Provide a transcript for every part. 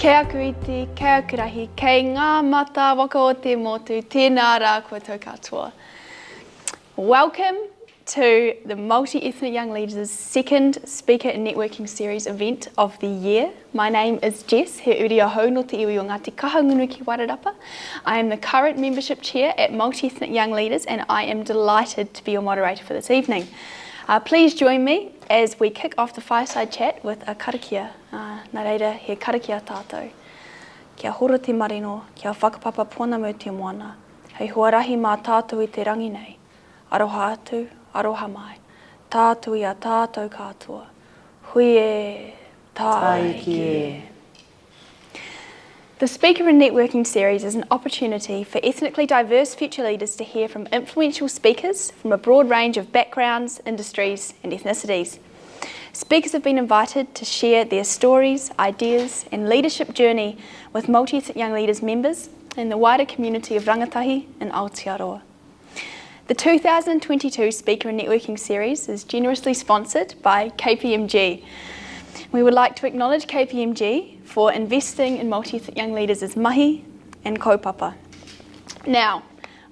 Kia kuiti, kia kurahi, kei ngā mata waka o te motu, tēnā rā koutou katoa. Welcome to the Multiethnic Young Leaders' second Speaker and Networking Series event of the year. My name is Jess, he uri ahau no te iwi o Ngāti Kahungunu ki Wairarapa. I am the current membership chair at Multiethnic Young Leaders and I am delighted to be your moderator for this evening. Please join me as we kick off the Fireside Chat with a karakia. Nā reira, he karakia tātou. Kia hora te marino, kia whakapapa pōna mo te moana. Hei huarahi mā tātou i te rangi nei. Aroha atu, aroha mai. Tātou i a tātou katoa. Hui e, taiki e. The Speaker and Networking Series is an opportunity for ethnically diverse future leaders to hear from influential speakers from a broad range of backgrounds, industries and ethnicities. Speakers have been invited to share their stories, ideas and leadership journey with Multi-Ethnic Young Leaders members in the wider community of rangatahi in Aotearoa. The 2022 Speaker and Networking Series is generously sponsored by KPMG. We would like to acknowledge KPMG for investing in Multi-Ethnic Young Leaders as mahi and kaupapa. Now,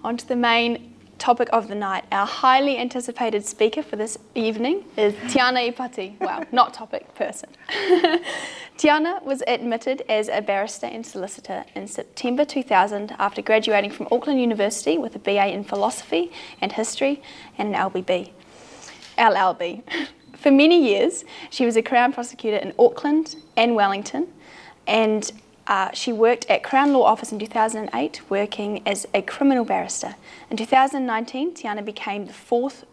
on to the main topic of the night. Our highly anticipated speaker for this evening is Tiana Epati. Wow, not topic, person. Tiana was admitted as a barrister and solicitor in September 2000 after graduating from Auckland University with a BA in Philosophy and History and an LLB. For many years, she was a Crown prosecutor in Auckland and Wellington, and she worked at Crown Law Office in 2008, working as a criminal barrister. In 2019, Tiana became the fourth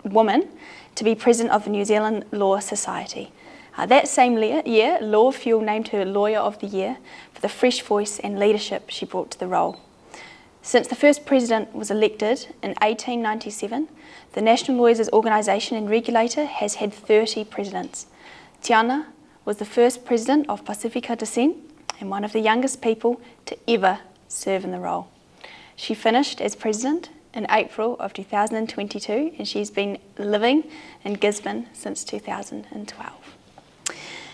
woman to be president of the New Zealand Law Society. That same year, Law Fuel named her Lawyer of the Year for the fresh voice and leadership she brought to the role. Since the first president was elected in 1897, the National Lawyers Organisation and Regulator has had 30 presidents. Tiana was the first president of Pacifica descent and one of the youngest people to ever serve in the role. She finished as president in April of 2022 and she's been living in Gisborne since 2012.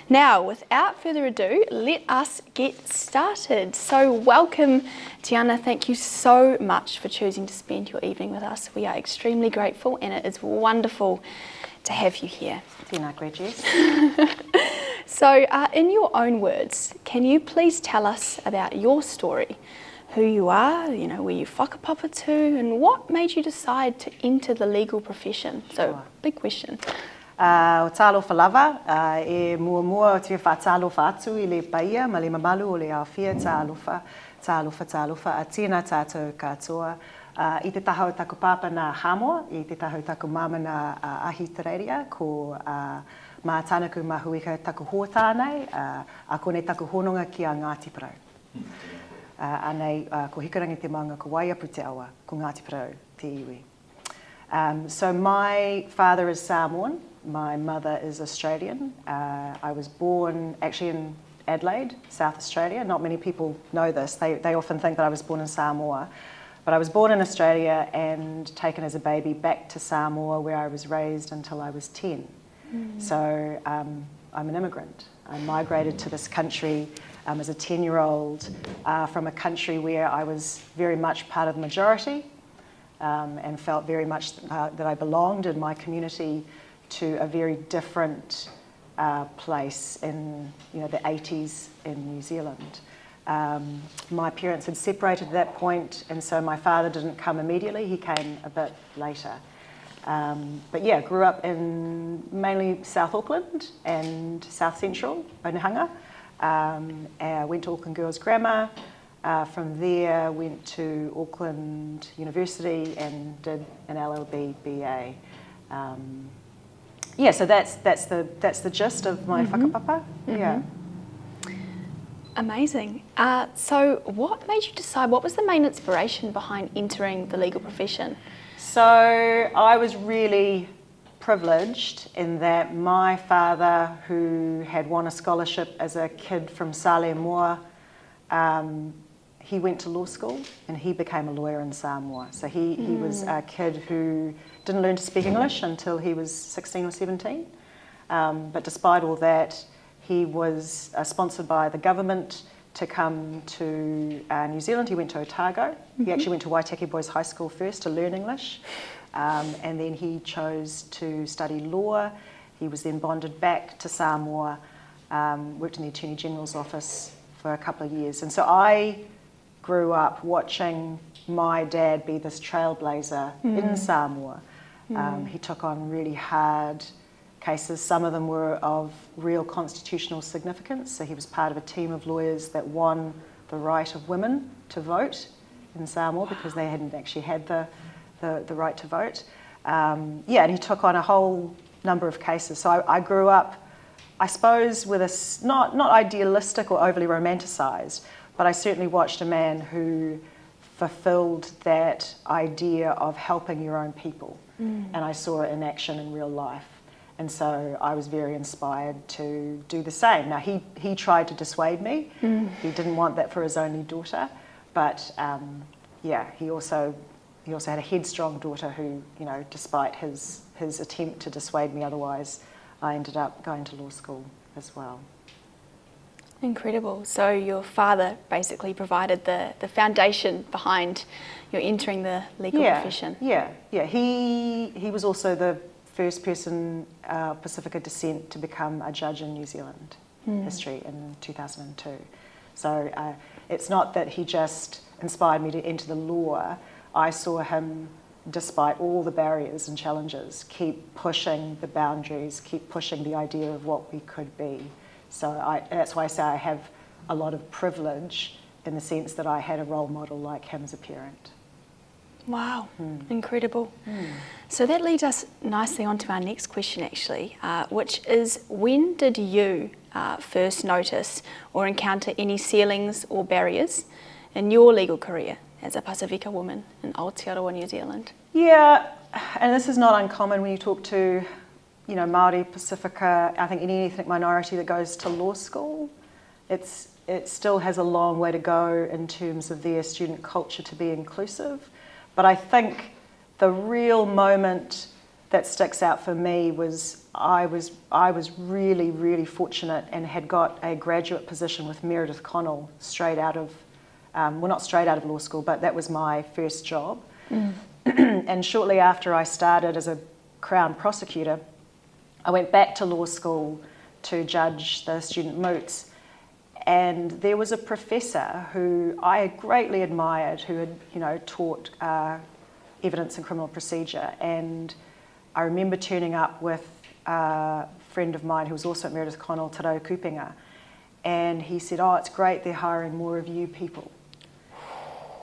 Now, without further ado, let us get started. So welcome, Tiana. Thank you so much for choosing to spend your evening with us. We are extremely grateful and it is wonderful to have you here. Tēnā koe, Jess. So, in your own words, can you please tell us about your story? Who you are, where you whakapapa to, and what made you decide to enter the legal profession? So, big question. O tālofa lava, e mua o te whātālofa atu I le paia, ma le mamalu o le awhia tālofa, a tēnā tātou katoa. I te taho taku pāpa nā Hamoa, I te taho taku mama nā ahi tereiria, ko mā tānaku mahuika taku hōtānei, a kone taku hononga ki a Ngāti Parau. Anei, ko hikarangi te maunga ko waiapu te awa, ko Ngāti Parau, te iwi. So my father is Samoan. My mother is Australian. I was born actually in Adelaide, South Australia. Not many people know this. They often think that I was born in Samoa. But I was born in Australia and taken as a baby back to Samoa where I was raised until I was 10. So I'm an immigrant. I migrated to this country as a 10-year-old from a country where I was very much part of the majority and felt very much that I belonged in my community to a very different place in the 80s in New Zealand. My parents had separated at that point, and so my father didn't come immediately, he came a bit later. But yeah, grew up in mainly South Auckland and South Central, Onehunga. Went to Auckland Girls Grammar. From there, went to Auckland University and did an LLB BA. Yeah, so that's the gist of my whakapapa. Yeah. Amazing. So what made you decide, what was the main inspiration behind entering the legal profession? So I was really privileged in that my father, who had won a scholarship as a kid from Samoa, he went to law school and he became a lawyer in Samoa. So he was a kid who didn't learn to speak English until he was 16 or 17. But despite all that, He was sponsored by the government to come to New Zealand. He went to Otago. He actually went to Waitaki Boys High School first to learn English, and then he chose to study law. He was then bonded back to Samoa, worked in the Attorney General's office for a couple of years. And so I grew up watching my dad be this trailblazer in Samoa. He took on really hard cases. Some of them were of real constitutional significance. So he was part of a team of lawyers that won the right of women to vote in Samoa because they hadn't actually had the right to vote. And he took on a whole number of cases. So I grew up, I suppose, with a not idealistic or overly romanticised, but I certainly watched a man who fulfilled that idea of helping your own people. And I saw it in action in real life. And so I was very inspired to do the same. Now, he tried to dissuade me. He didn't want that for his only daughter. But, he also had a headstrong daughter who, despite his attempt to dissuade me otherwise, I ended up going to law school as well. Incredible. So your father basically provided the foundation behind your entering the legal profession. Yeah. He was also the first person of Pacifica descent to become a judge in New Zealand history in 2002. So it's not that he just inspired me to enter the law. I saw him, despite all the barriers and challenges, keep pushing the boundaries, keep pushing the idea of what we could be. So that's why I say I have a lot of privilege in the sense that I had a role model like him as a parent. Wow, incredible. So that leads us nicely on to our next question actually, which is when did you first notice or encounter any ceilings or barriers in your legal career as a Pacifica woman in Aotearoa, New Zealand? Yeah, and this is not uncommon when you talk to Māori, Pacifica, I think any ethnic minority that goes to law school. It still has a long way to go in terms of their student culture to be inclusive. But I think the real moment that sticks out for me was I was really, really fortunate and had got a graduate position with Meredith Connell straight out of, not straight out of law school, but that was my first job. And shortly after I started as a Crown prosecutor, I went back to law school to judge the student moots. And there was a professor who I greatly admired who had, taught evidence and criminal procedure. And I remember turning up with a friend of mine who was also at Meredith Connell, Te Rau Kupenga. And he said, "Oh, it's great, they're hiring more of you people."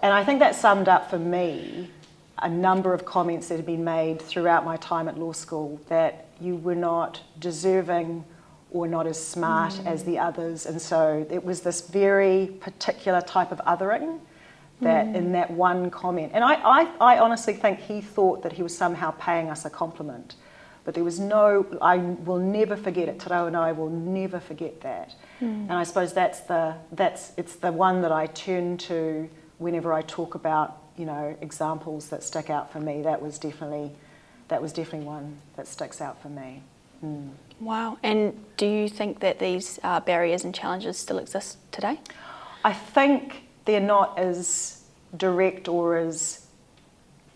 And I think that summed up for me a number of comments that had been made throughout my time at law school that you were not deserving or not as smart as the others. And so it was this very particular type of othering that in that one comment. And I honestly think he thought that he was somehow paying us a compliment. But there was I will never forget it. Te Rau and I will never forget that. And I suppose it's the one that I turn to whenever I talk about, examples that stick out for me. That was definitely one that sticks out for me. Wow. And do you think that these barriers and challenges still exist today? I think they're not as direct or as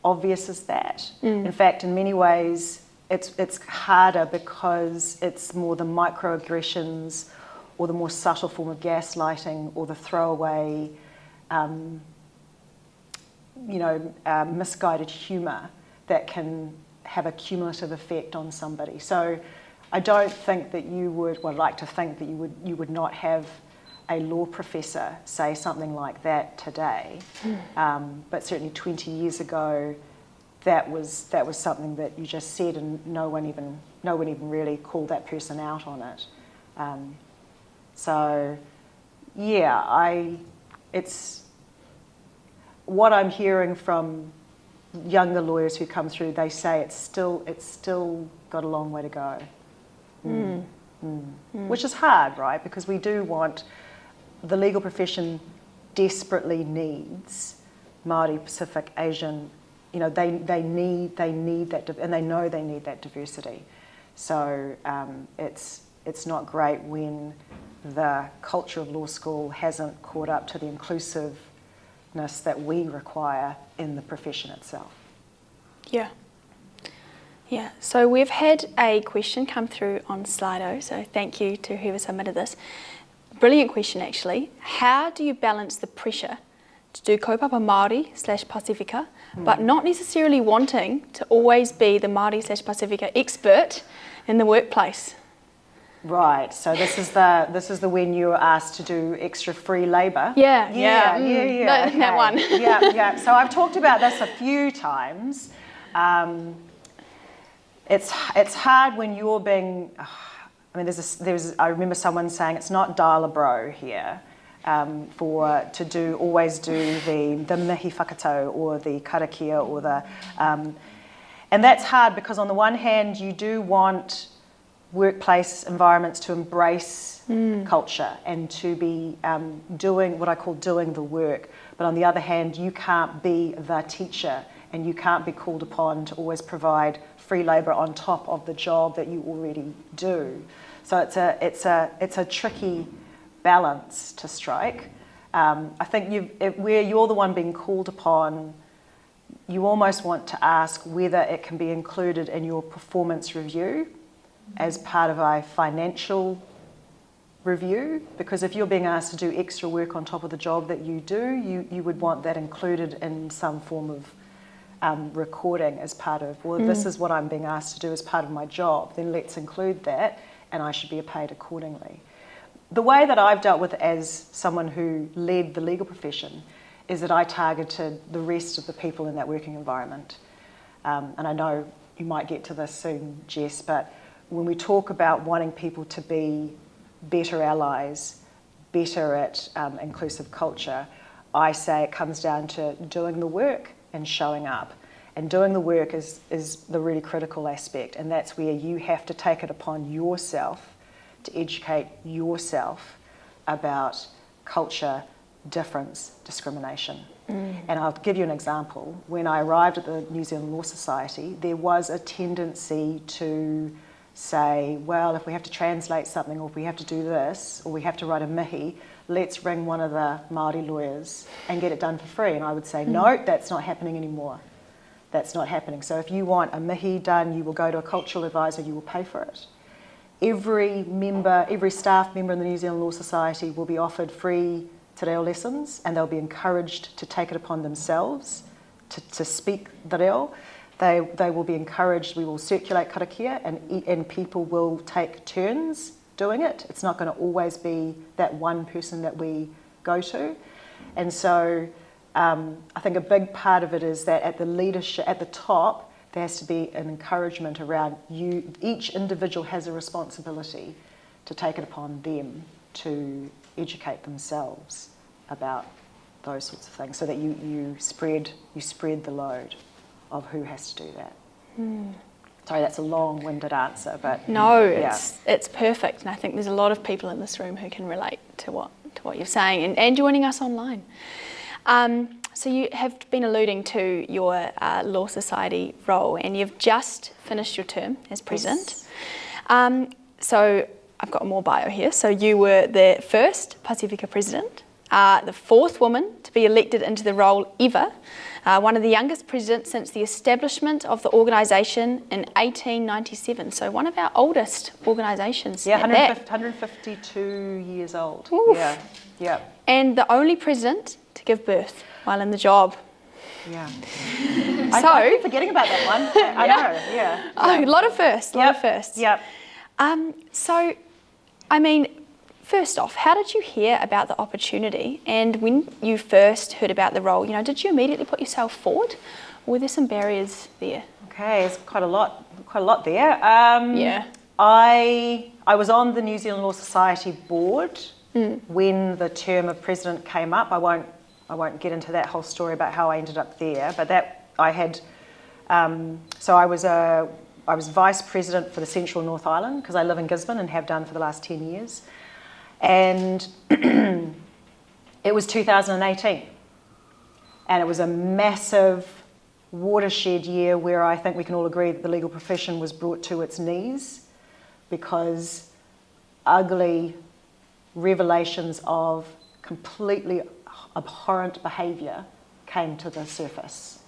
obvious as that. In fact, in many ways, it's harder because it's more the microaggressions or the more subtle form of gaslighting or the throwaway, misguided humour that can have a cumulative effect on somebody. So I don't think that I'd like to think that you would not have a law professor say something like that today. But certainly 20 years ago, that was something that you just said, and no one even really called that person out on it. It's what I'm hearing from younger lawyers who come through. They say it's still got a long way to go. Which is hard, right? Because we do want, the legal profession desperately needs Māori, Pacific, Asian. They need that, and they know they need that diversity. So it's not great when the culture of law school hasn't caught up to the inclusiveness that we require in the profession itself. Yeah. Yeah, so we've had a question come through on Slido, so thank you to whoever submitted this. Brilliant question, actually. How do you balance the pressure to do kaupapa Māori/Pasifika, but not necessarily wanting to always be the Māori/Pasifika expert in the workplace? Right. So this is the when you were asked to do extra free labour. Yeah. That one. Yeah. So I've talked about this a few times. It's hard when you're being. I mean, I remember someone saying it's not dial a bro here. To always do the mihi whakatau or the karakia or the and that's hard because on the one hand you do want workplace environments to embrace culture and to be doing what I call doing the work, but on the other hand you can't be the teacher and you can't be called upon to always provide free labour on top of the job that you already do. So it's a tricky balance to strike. I think where you're the one being called upon, you almost want to ask whether it can be included in your performance review as part of a financial review, because if you're being asked to do extra work on top of the job that you do, you would want that included in some form of recording as part of, this is what I'm being asked to do as part of my job, then let's include that and I should be paid accordingly. The way that I've dealt with it as someone who led the legal profession is that I targeted the rest of the people in that working environment. And I know you might get to this soon, Jess, but when we talk about wanting people to be better allies, better at inclusive culture, I say it comes down to doing the work and showing up. And doing the work is the really critical aspect, and that's where you have to take it upon yourself to educate yourself about culture, difference, discrimination. And I'll give you an example. When I arrived at the New Zealand Law Society, there was a tendency to say, well, if we have to translate something, or if we have to do this, or we have to write a mihi, let's ring one of the Māori lawyers and get it done for free. And I would say, no, that's not happening anymore. That's not happening. So if you want a mihi done, you will go to a cultural advisor, you will pay for it. Every staff member in the New Zealand Law Society will be offered free te reo lessons, and they'll be encouraged to take it upon themselves to speak te reo. They will be encouraged, we will circulate karakia, and people will take turns doing it. It's not going to always be that one person that we go to. And so I think a big part of it is that at the leadership, at the top, there has to be an encouragement around you. Each individual has a responsibility to take it upon them to educate themselves about those sorts of things, so that you spread the load of who has to do that. Sorry, that's a long-winded answer, but no, it's perfect, and I think there's a lot of people in this room who can relate to what you're saying, and joining us online. So you have been alluding to your Law Society role, and you've just finished your term as president. Yes. So I've got more bio here. So you were the first Pasifika president, the fourth woman to be elected into the role ever, one of the youngest presidents since the establishment of the organisation in 1897. So one of our oldest organisations. Yeah, 152 years old. Oof. Yeah. And the only president to give birth while in the job. Yeah. I keep forgetting about that one. I know, yeah. Oh, a lot of firsts, Yep. So, I mean, first off, how did you hear about the opportunity? And when you first heard about the role, did you immediately put yourself forward? Or were there some barriers there? Okay, it's quite a lot there. I was on the New Zealand Law Society board when the term of president came up. I won't get into that whole story about how I ended up there, but that I had. So I was vice president for the Central North Island, because I live in Gisborne and have done for the last 10 years, and it was 2018, and it was a massive watershed year where I think we can all agree that the legal profession was brought to its knees, because ugly revelations of completely abhorrent behaviour came to the surface.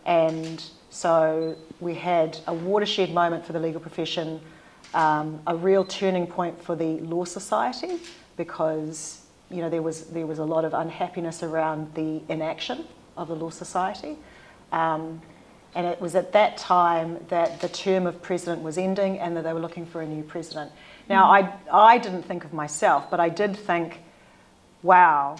And so we had a watershed moment for the legal profession, a real turning point for the Law Society, because there was a lot of unhappiness around the inaction of the Law Society. And it was at that time that the term of president was ending and that they were looking for a new president. Now, I didn't think of myself, but I did think, wow,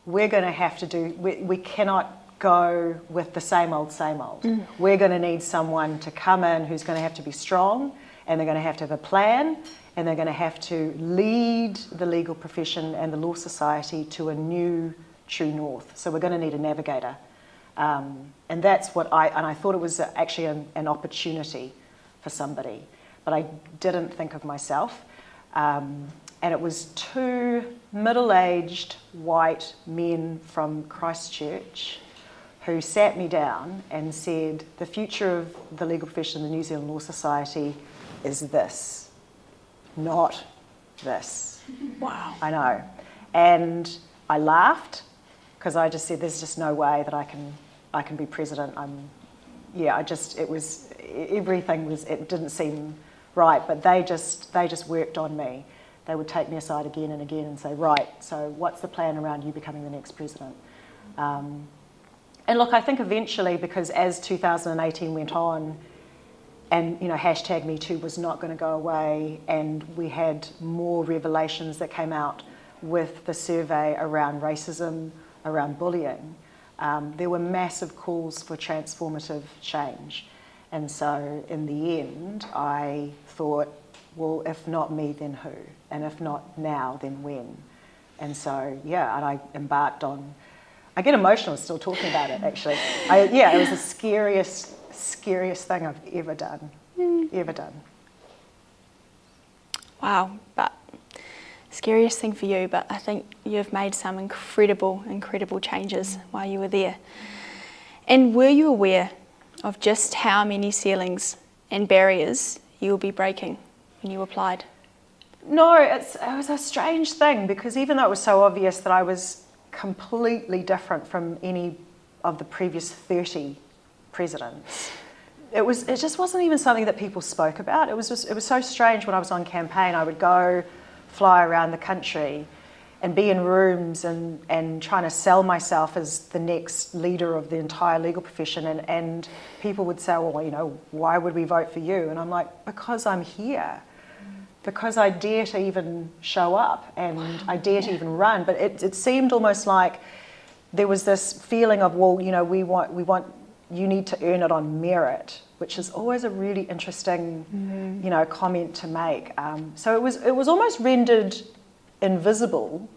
we're going to have to do, we cannot go with the same old, same old. We're going to need someone to come in who's going to have to be strong, and they're going to have a plan, and they're going to have to lead the legal profession and the Law Society to a new true north. So we're going to need a navigator. And that's what I thought it was actually an opportunity for somebody, but I didn't think of myself. And it was two middle-aged white men from Christchurch who sat me down and said, the future of the legal profession in the New Zealand Law Society is this, not this. Wow. I know. And I laughed because I just said, there's just no way that I can be president. It didn't seem right, but they just worked on me. They would take me aside again and again and say, right, so what's the plan around you becoming the next president? And look, I think eventually, because as 2018 went on, and hashtag #MeToo was not going to go away, and we had more revelations that came out with the survey around racism, around bullying, there were massive calls for transformative change. And so in the end, I thought, well, if not me, then who? And if not now, then when? And so, and I embarked on, I get emotional still talking about it, actually. It was the scariest thing I've ever done, Wow, but scariest thing for you, but I think you've made some incredible changes while you were there. And were you aware of just how many ceilings and barriers you will be breaking when you applied? No, it was a strange thing, because even though it was so obvious that I was completely different from any of the previous 30 presidents, it just wasn't even something that people spoke about. It was so strange. When I was on campaign, I would go fly around the country and be in rooms and trying to sell myself as the next leader of the entire legal profession, and people would say, well, why would we vote for you? And I'm like, because I'm here. Because I dare to even show up, and I dare to even run. But it seemed almost like there was this feeling of, well, we want you need to earn it on merit, which is always a really interesting, comment to make. So it was almost rendered invisible,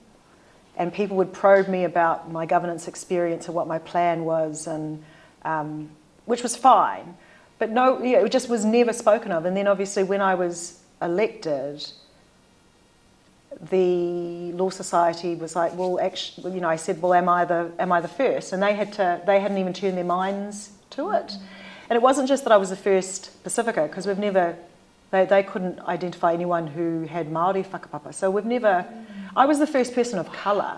and people would probe me about my governance experience and what my plan was, and which was fine. But no, it just was never spoken of. And then obviously when I was elected, the Law Society was like, well, actually, I said, well, am I the first? And they hadn't even turned their minds to it. And it wasn't just that I was the first Pacifica, because they couldn't identify anyone who had Māori whakapapa. So I was the first person of colour,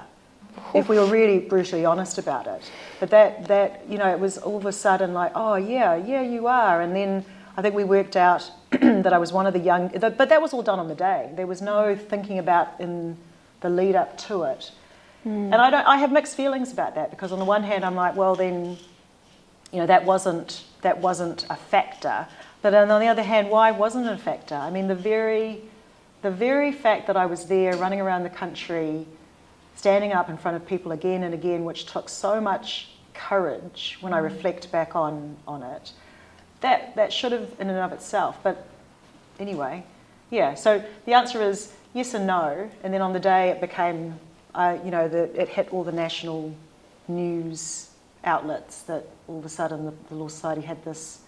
if we were really brutally honest about it. But that it was all of a sudden like, oh yeah, you are. And then I think we worked out that I was one of the young, but that was all done on the day. There was no thinking about in the lead up to it. And I have mixed feelings about that, because on the one hand I'm like, well then, that wasn't a factor. But on the other hand, why wasn't it a factor? I mean, the very fact that I was there running around the country, standing up in front of people again and again, which took so much courage when I reflect back on it, that should have in and of itself. But anyway, so the answer is yes and no. And then on the day it became, it hit all the national news outlets that all of a sudden the Law Society had this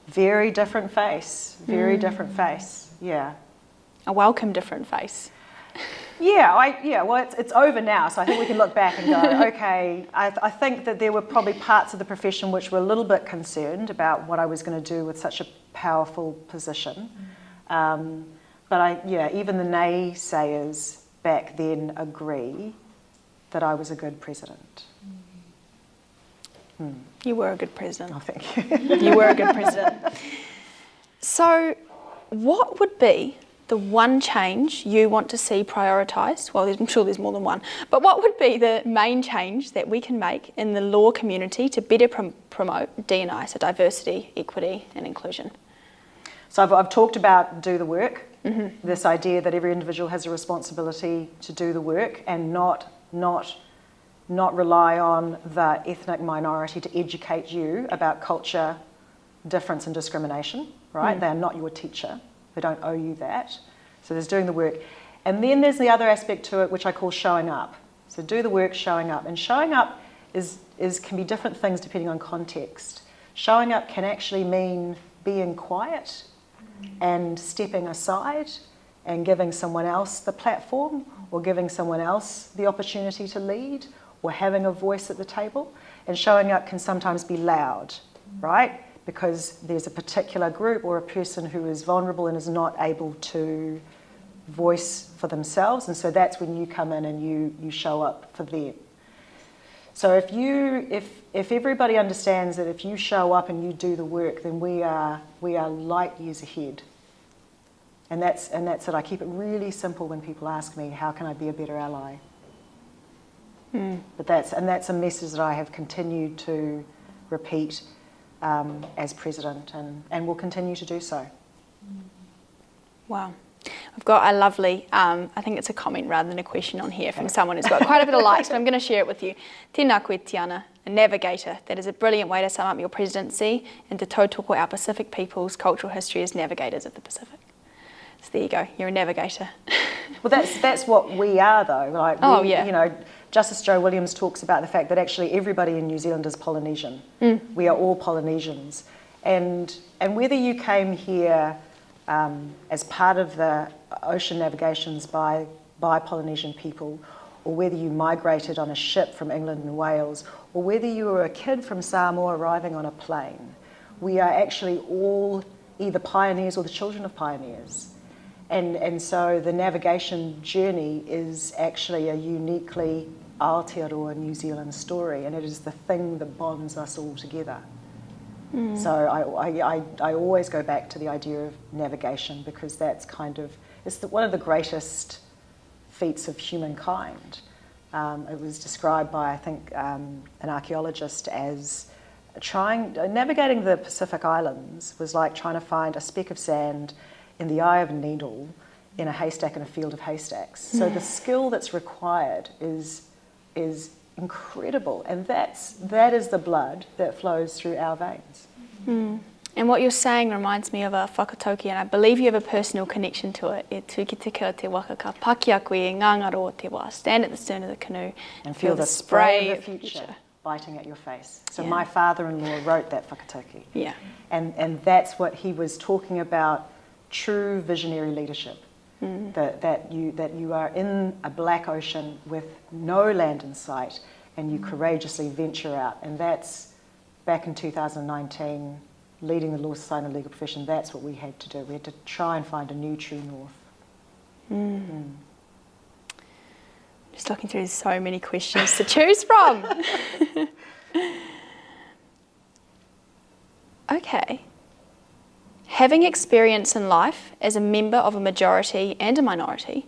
very different face, A welcome different face. Well, it's over now, so I think we can look back and go, okay, I think that there were probably parts of the profession which were a little bit concerned about what I was going to do with such a powerful position. But even the naysayers back then agree that I was a good president. You were a good president. Oh, thank you. You were a good president. So what would be the one change you want to see prioritised? Well, I'm sure there's more than one. But what would be the main change that we can make in the law community to better promote D&I, so diversity, equity and inclusion? So I've talked about do the work, this idea that every individual has a responsibility to do the work and not rely on the ethnic minority to educate you about culture, difference and discrimination, right? They're not your teacher. They don't owe you that. So there's doing the work. And then there's the other aspect to it, which I call showing up. So do the work, showing up. And showing up can be different things depending on context. Showing up can actually mean being quiet and stepping aside and giving someone else the platform or giving someone else the opportunity to lead or having a voice at the table. And showing up can sometimes be loud, right? Because there's a particular group or a person who is vulnerable and is not able to voice for themselves. And so that's when you come in and you show up for them. So if everybody understands that if you show up and you do the work, then we are light years ahead. And that's it. I keep it really simple when people ask me, how can I be a better ally? But that's a message that I have continued to repeat as president and will continue to do so. Wow. I've got a lovely, I think it's a comment rather than a question on here from someone who's got quite a bit of likes, but I'm going to share it with you. Tēnā koe Tiana, a navigator. That is a brilliant way to sum up your presidency and to tautoko our Pacific people's cultural history as navigators of the Pacific. So there you go, you're a navigator. Well, that's what we are though. Like you know, Justice Joe Williams talks about the fact that actually everybody in New Zealand is Polynesian. We are all Polynesians. And whether you came here as part of the ocean navigations by Polynesian people, or whether you migrated on a ship from England and Wales, or whether you were a kid from Samoa arriving on a plane, we are actually all either pioneers or the children of pioneers. And so the navigation journey is actually a uniquely Aotearoa New Zealand story, and it is the thing that bonds us all together. So I always go back to the idea of navigation because that's one of the greatest feats of humankind. It was described by, I think, an archaeologist as navigating the Pacific Islands was like trying to find a speck of sand in the eye of a needle in a haystack in a field of haystacks. So the skill that's required is incredible, and that is the blood that flows through our veins. And what you're saying reminds me of a whakatauki, and I believe you have a personal connection to it. E tū ki te kira te waka ka paki a koe e ngā ngaro o te wā. Stand at the stern of the canoe and feel the spray of the future biting at your face. So my father-in-law wrote that whakatauki. Yeah. And that's what he was talking about, true visionary leadership. That you are in a black ocean with no land in sight and you courageously venture out. And that's back in 2019, leading the Law Society and legal profession, that's what we had to do. We had to try and find a new true north. Just looking through so many questions to choose from. Okay. Having experience in life as a member of a majority and a minority,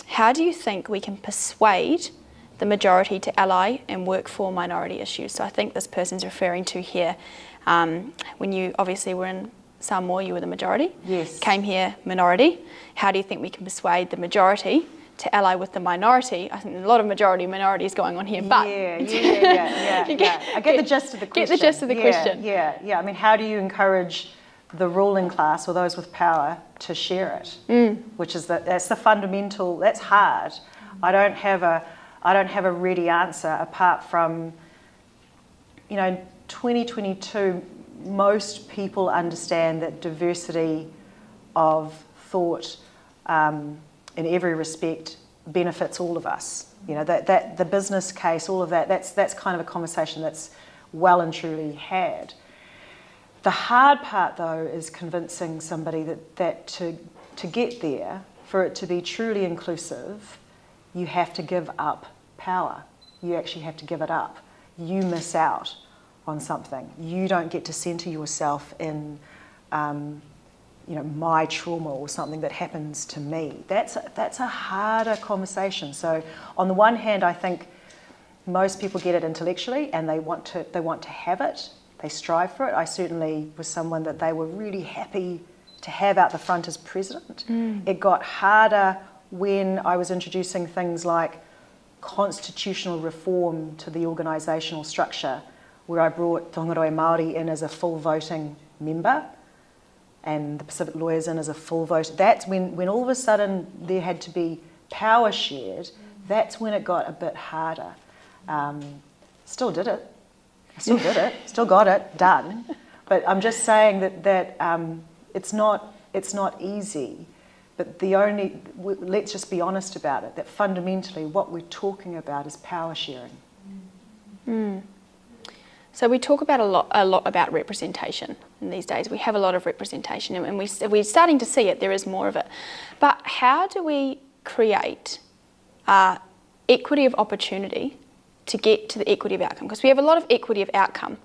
how do you think we can persuade the majority to ally and work for minority issues? So I think this person's referring to here, when you obviously were in Samoa, you were the majority. Yes. Came here, minority. How do you think we can persuade the majority to ally with the minority? I think there's a lot of minorities going on here, but... Yeah. I get the gist of the question. Get the gist of the question. Yeah. I mean, how do you encourage the ruling class or those with power to share it? Which is that's the fundamental. That's hard. I don't have a ready answer apart from, 2022. Most people understand that diversity of thought, in every respect, benefits all of us. That the business case, all of that. That's kind of a conversation that's well and truly had. The hard part, though, is convincing somebody that to to get there, for it to be truly inclusive, you have to give up power. You actually have to give it up. You miss out on something. You don't get to centre yourself in, my trauma or something that happens to me. That's a harder conversation. So on the one hand, I think most people get it intellectually and they want to have it. They strive for it. I certainly was someone that they were really happy to have out the front as president. It got harder when I was introducing things like constitutional reform to the organisational structure, where I brought Tongaroe Māori in as a full voting member and the Pacific lawyers in as a full vote. That's when all of a sudden there had to be power shared. That's when it got a bit harder. Still did it. I still did it. Still got it done. But I'm just saying that it's not easy. But let's just be honest about it, that fundamentally what we're talking about is power sharing. So we talk about a lot about representation in these days. We have a lot of representation and we're starting to see it, there is more of it. But how do we create equity of opportunity to get to the equity of outcome? Because we have a lot of equity of outcome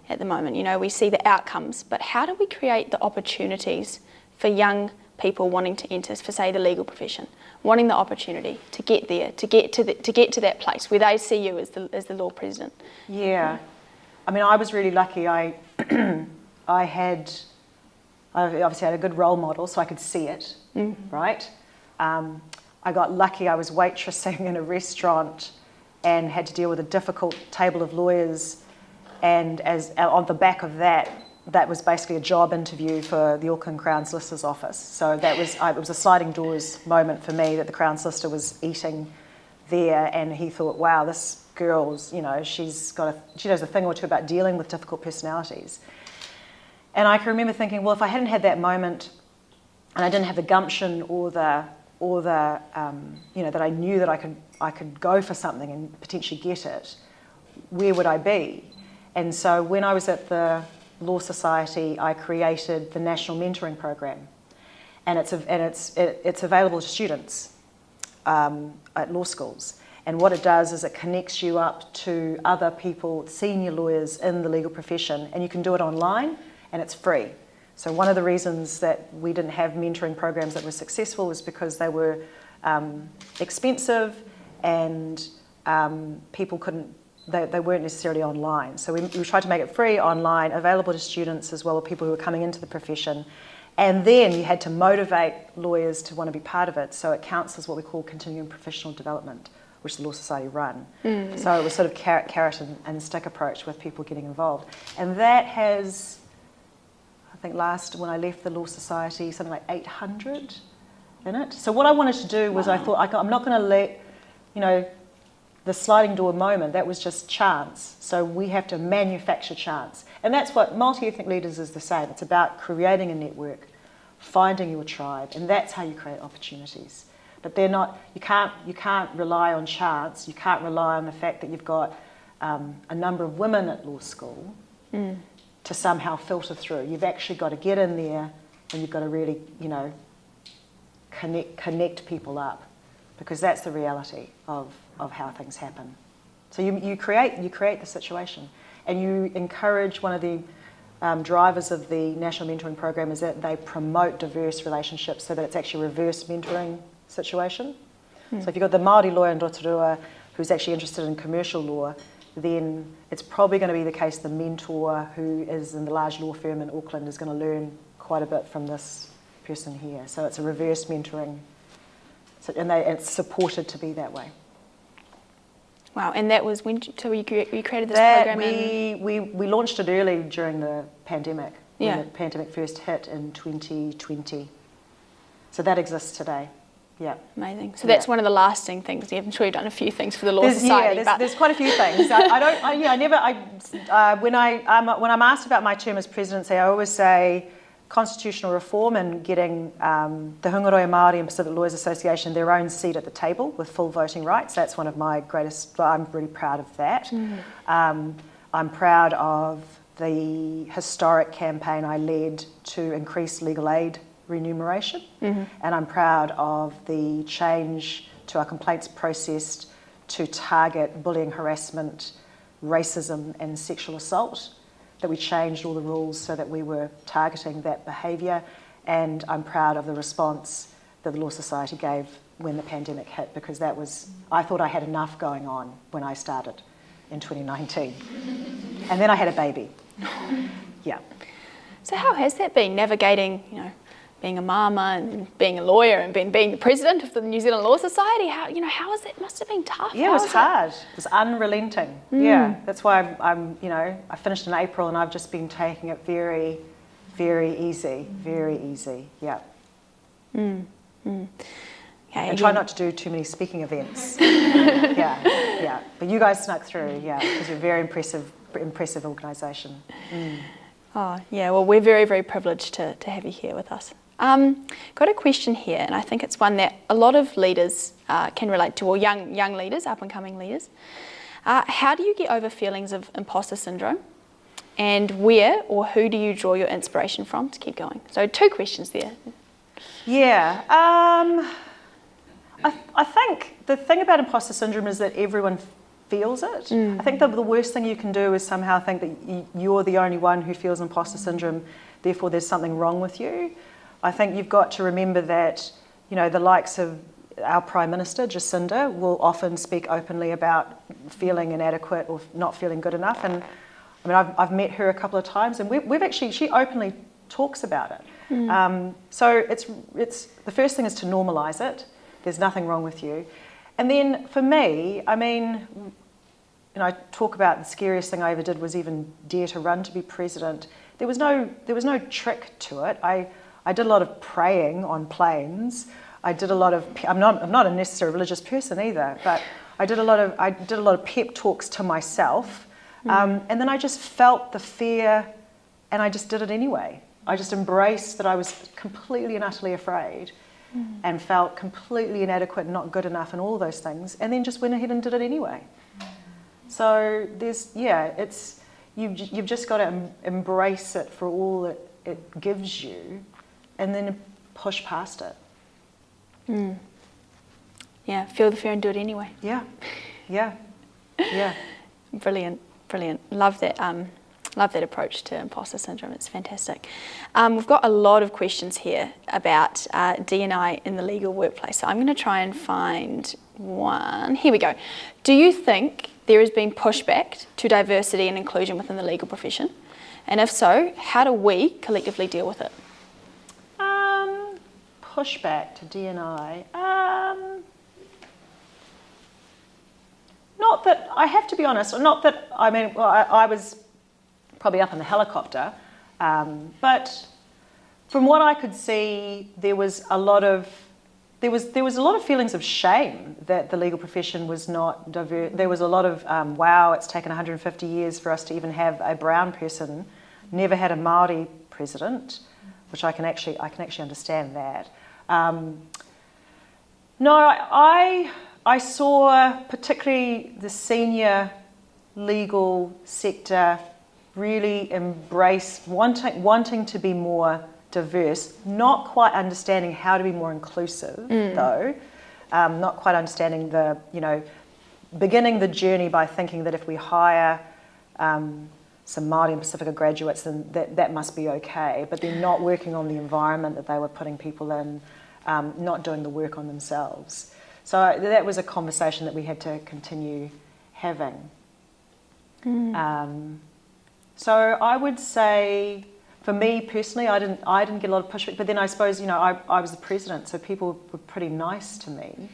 at the moment. We see the outcomes, but how do we create the opportunities for young people wanting to enter, for say the legal profession, wanting the opportunity to get there, to get to that place where they see you as the law president? Yeah, I mean, I was really lucky. I obviously had a good role model, so I could see it, right? I got lucky. I was waitressing in a restaurant and had to deal with a difficult table of lawyers, and as on the back of that was basically a job interview for the Auckland Crown Solicitor's office. So it was a sliding doors moment for me, that the Crown Solicitor was eating there and he thought, wow, this girl's, she knows a thing or two about dealing with difficult personalities. And I can remember thinking, well, if I hadn't had that moment and I didn't have the gumption or the that I knew that I could go for something and potentially get it, where would I be? And so when I was at the Law Society, I created the National Mentoring Program, and it's available to students at law schools. And what it does is it connects you up to other people, senior lawyers in the legal profession, and you can do it online, and it's free. So one of the reasons that we didn't have mentoring programs that were successful was because they were expensive and people couldn't. They weren't necessarily online. So we tried to make it free, online, available to students as well as people who were coming into the profession. And then you had to motivate lawyers to want to be part of it. So it counts as what we call continuing professional development, which the Law Society run. So it was sort of carrot and stick approach with people getting involved. And that has, I think when I left the Law Society, something like 800 in it. So what I wanted to do was, I thought, I'm not going to let, the sliding door moment, that was just chance. So we have to manufacture chance. And that's what multi-ethnic leaders is the same. It's about creating a network, finding your tribe, and that's how you create opportunities. But they're not, you can't rely on chance. You can't rely on the fact that you've got a number of women at law school to somehow filter through. You've actually got to get in there and you've got to really, connect people up, because that's the reality of how things happen. So you create the situation, and you encourage. One of the drivers of the National Mentoring Program is that they promote diverse relationships, so that it's actually a reverse mentoring situation. So if you've got the Māori lawyer in Aotearoa who's actually interested in commercial law, then it's probably going to be the case the mentor who is in the large law firm in Auckland is going to learn quite a bit from this person here. So it's a reverse mentoring, and it's supported to be that way. Wow, and that was when you created this program? We launched it early during the pandemic, when the pandemic first hit in 2020. So that exists today. Yeah. Amazing. So that's one of the lasting things. I'm sure you've done a few things for the Law Society. There's quite a few things. When I'm asked about my term as presidency, I always say constitutional reform and getting the Hungaroa Māori and Pacific Lawyers Association their own seat at the table with full voting rights. That's one of my greatest. I'm really proud of that. I'm proud of the historic campaign I led to increase legal aid remuneration, and I'm proud of the change to our complaints process to target bullying, harassment, racism and sexual assault, that we changed all the rules so that we were targeting that behaviour, and I'm proud of the response that the Law Society gave when the pandemic hit, because that was, I thought I had enough going on when I started in 2019. And then I had a baby. Yeah. So how has that been, navigating, being a mama and being a lawyer and being the president of the New Zealand Law Society? How is it? Must have been tough. Yeah, it was hard. It was unrelenting. Yeah, that's why I finished in April and I've just been taking it very, very easy. Yeah. Okay, and try not to do too many speaking events. Yeah. But you guys snuck through, because you're a very impressive organisation. Oh, yeah, well, we're very, very privileged to have you here with us. Got a question here, and I think it's one that a lot of leaders can relate to, or young leaders, up-and-coming leaders. How do you get over feelings of imposter syndrome? And where or who do you draw your inspiration from to keep going? So 2 questions there. Yeah. I think the thing about imposter syndrome is that everyone feels it. I think the worst thing you can do is somehow think that you're the only one who feels imposter syndrome, therefore there's something wrong with you. I think you've got to remember that, the likes of our Prime Minister, Jacinda, will often speak openly about feeling inadequate or not feeling good enough. And I mean, I've met her a couple of times, and she openly talks about it. So it's the first thing is to normalise it. There's nothing wrong with you. And then for me, I mean, I talk about the scariest thing I ever did was even dare to run to be president. There was no trick to it. I did a lot of praying on planes. I did a lot of. I'm not a necessarily religious person either, but I did a lot of pep talks to myself, and then I just felt the fear, and I just did it anyway. I just embraced that I was completely and utterly afraid. And felt completely inadequate and not good enough and all those things, and then just went ahead and did it anyway. So you've just got to embrace it for all it gives you, and then push past it. Yeah, feel the fear and do it anyway. Yeah. Brilliant. Love that approach to imposter syndrome. It's fantastic. We've got a lot of questions here about D&I in the legal workplace. So I'm going to try and find one. Here we go. Do you think there has been pushback to diversity and inclusion within the legal profession? And if so, how do we collectively deal with it? Pushback to D&I. Not that, I have to be honest, not that, I was probably up in the helicopter, but from what I could see, there was a lot of feelings of shame that the legal profession was not diverse. There was a lot of wow, it's taken 150 years for us to even have a brown person. Never had a Māori president, which I can actually understand that. I saw particularly the senior legal sector really embrace wanting to be more diverse, not quite understanding how to be more inclusive though, not quite understanding beginning the journey by thinking that if we hire some Māori and Pacifica graduates, then that must be okay, but they're not working on the environment that they were putting people in, not doing the work on themselves. So that was a conversation that we had to continue having. So I would say, for me personally, I didn't get a lot of pushback. But then I suppose I was the president, so people were pretty nice to me,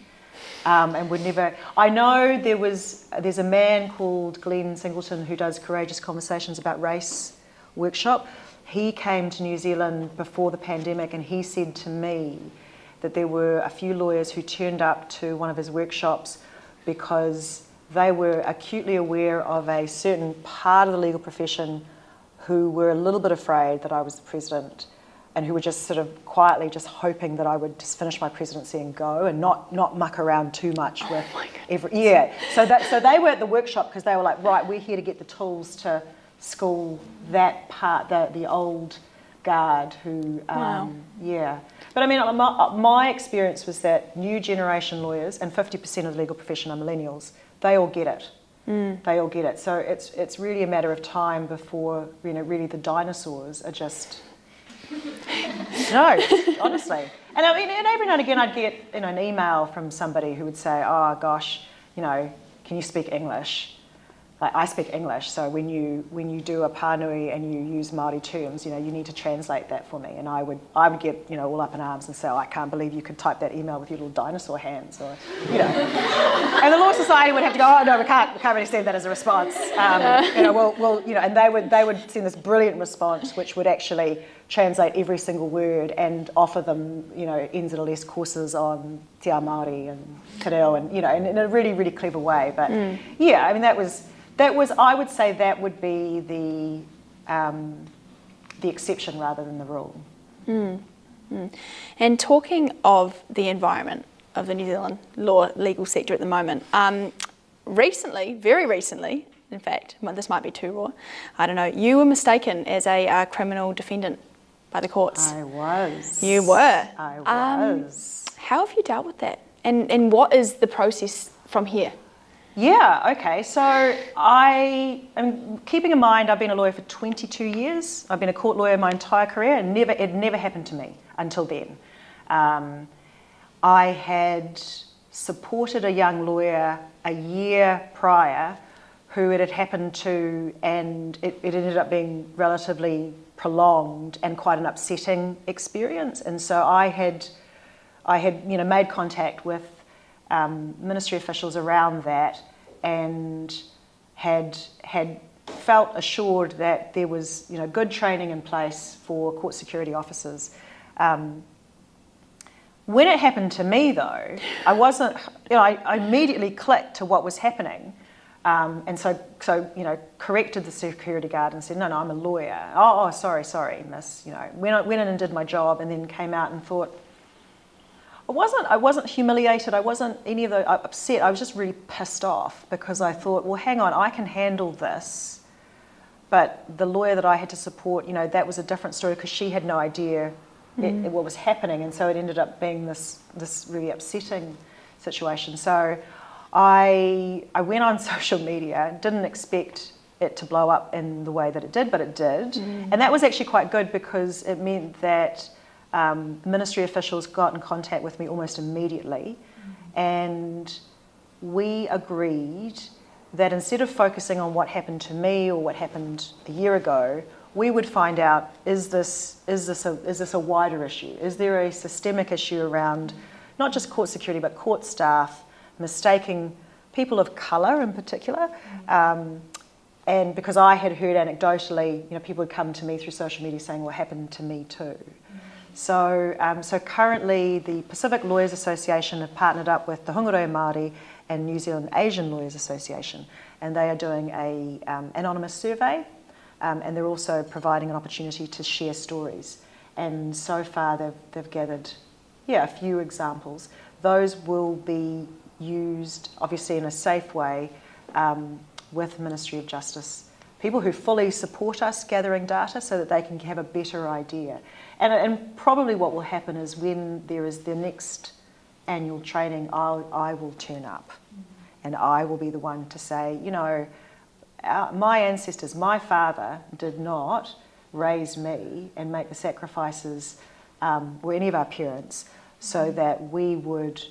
and would never. I know there's a man called Glenn Singleton who does Courageous Conversations About Race workshop. He came to New Zealand before the pandemic, and he said to me that there were a few lawyers who turned up to one of his workshops because they were acutely aware of a certain part of the legal profession who were a little bit afraid that I was the president, and who were just sort of quietly just hoping that I would just finish my presidency and go and not muck around too much with every. Yeah. So they were at the workshop because they were like, right, we're here to get the tools to school that part, the old guard who, Wow. yeah. But I mean, my experience was that new generation lawyers, and 50% of the legal profession are millennials, they all get it. They all get it. So it's really a matter of time before, really the dinosaurs are just... No, honestly. And I mean, and every now and again I'd get an email from somebody who would say, oh gosh, can you speak English? Like, I speak English, so when you do a pānui and you use Māori terms, you need to translate that for me. And I would get all up in arms and say, oh, I can't believe you could type that email with your little dinosaur hands, or And the Law Society would have to go, oh no, we can't really send that as a response. And they would send this brilliant response, which would actually translate every single word and offer them, NZLS courses on te ao Māori and te reo, and in a really, really clever way. But yeah, I mean, that was, I would say that would be the exception rather than the rule. And talking of the environment of the New Zealand legal sector at the moment, very recently, in fact, this might be too raw, I don't know, you were mistaken as a criminal defendant by the courts. I was. You were. I was. How have you dealt with that? And what is the process from here? Yeah, okay. So I am keeping in mind I've been a lawyer for 22 years. I've been a court lawyer my entire career, and it never happened to me until then. I had supported a young lawyer a year prior who it had happened to, and it ended up being relatively prolonged and quite an upsetting experience. And so I had made contact with ministry officials around that, and had felt assured that there was good training in place for court security officers. When it happened to me, though, I wasn't. I immediately clicked to what was happening, and so corrected the security guard and said, no, I'm a lawyer. Oh, sorry, miss. Went in and did my job, and then came out and thought. I wasn't humiliated, I wasn't any of the upset, I was just really pissed off, because I thought, well, hang on, I can handle this. But the lawyer that I had to support, that was a different story, because she had no idea what was happening, and so it ended up being this really upsetting situation. So I went on social media, didn't expect it to blow up in the way that it did, but it did. And that was actually quite good, because it meant that ministry officials got in contact with me almost immediately, and we agreed that instead of focusing on what happened to me or what happened a year ago, we would find out, is this a wider issue? Is there a systemic issue around not just court security but court staff mistaking people of colour in particular? And because I had heard anecdotally, people would come to me through social media saying, well, it happened to me too. So currently the Pacific Lawyers Association have partnered up with the Hungaroa Māori and New Zealand Asian Lawyers Association, and they are doing a anonymous survey, and they're also providing an opportunity to share stories. And so far they've gathered, a few examples. Those will be used, obviously, in a safe way with the Ministry of Justice. People who fully support us gathering data so that they can have a better idea. And probably what will happen is when there is the next annual training, I will turn up, and I will be the one to say, my ancestors, my father did not raise me and make the sacrifices, or any of our parents, so that we would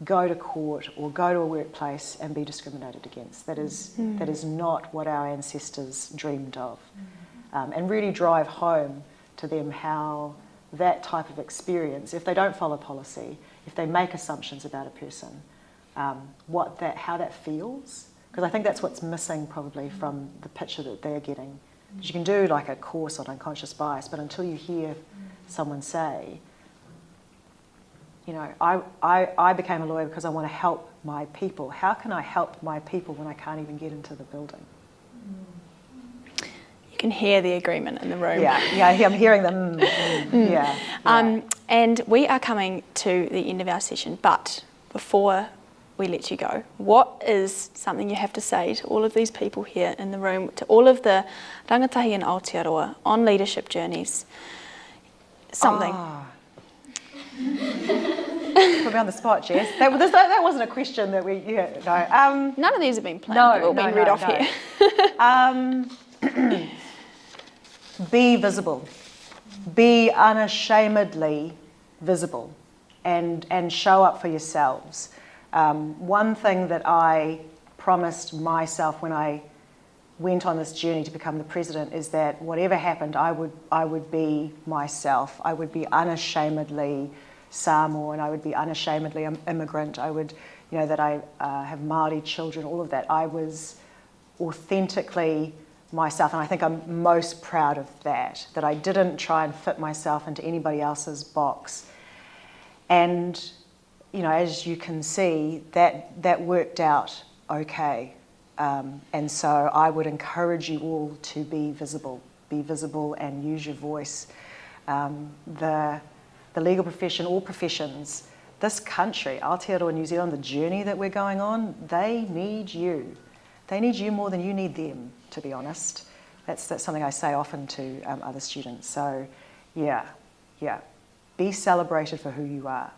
go to court or go to a workplace and be discriminated against. That is not what our ancestors dreamed of. And really drive home to them how that type of experience, if they don't follow policy, if they make assumptions about a person, how that feels. Because I think that's what's missing probably from the picture that they're getting. Because you can do like a course on unconscious bias, but until you hear someone say, I became a lawyer because I want to help my people. How can I help my people when I can't even get into the building? You can hear the agreement in the room. Yeah, I'm hearing them. And we are coming to the end of our session, but before we let you go, what is something you have to say to all of these people here in the room, to all of the rangatahi in Aotearoa on leadership journeys? Something. Put me on the spot, Jess. That wasn't a question that we, no. None of these have been planned, they've all been read off here. Be visible. Be unashamedly visible and show up for yourselves. One thing that I promised myself when I went on this journey to become the president is that whatever happened, I would be myself. I would be unashamedly Samoan, I would be unashamedly immigrant. I would, that I have Māori children, all of that. I was authentically myself, and I think I'm most proud of that I didn't try and fit myself into anybody else's box. And, as you can see, that worked out okay. And so I would encourage you all to be visible and use your voice. The legal profession, all professions, this country, Aotearoa, New Zealand, the journey that we're going on, they need you. They need you more than you need them, to be honest. That's something I say often to other students. So, yeah. Be celebrated for who you are.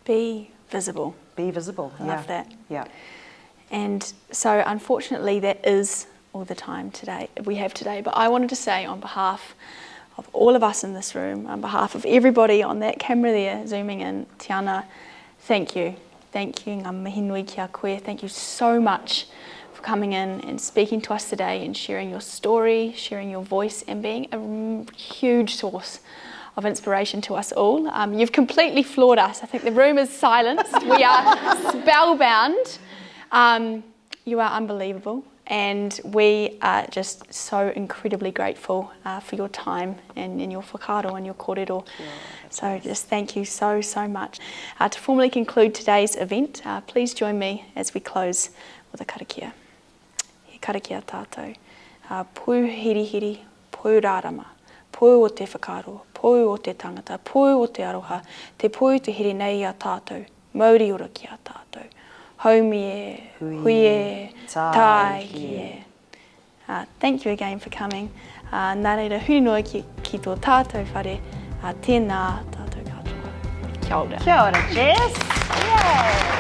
Be visible. Be visible, I love that. Yeah. And so, unfortunately, that is all the time we have today. But I wanted to say on behalf of all of us in this room, on behalf of everybody on that camera there zooming in, Tiana, thank you. Thank you, ngā mihi nui ki a koe. Thank you so much for coming in and speaking to us today and sharing your story, sharing your voice and being a huge source of inspiration to us all. You've completely floored us. I think the room is silenced. We are spellbound. You are unbelievable. And we are just so incredibly grateful for your time and your whakaaro and your kōrero. So just thank you so much. To formally conclude today's event, please join me as we close with a karakia. He karakia tātou. Pū hirihiri, pū rārama, pū o te whakaaro, pū o te tangata, pū o te aroha, te pū te hiri nei a tātou, mauri ora ki a tātou. Haumi e, hui e, tai ki e. Thank you again for coming. Nā reira, huri noa ki tō tātou whare, tēnā tātou katoa. Kia ora. Kia ora, Jess. Yay.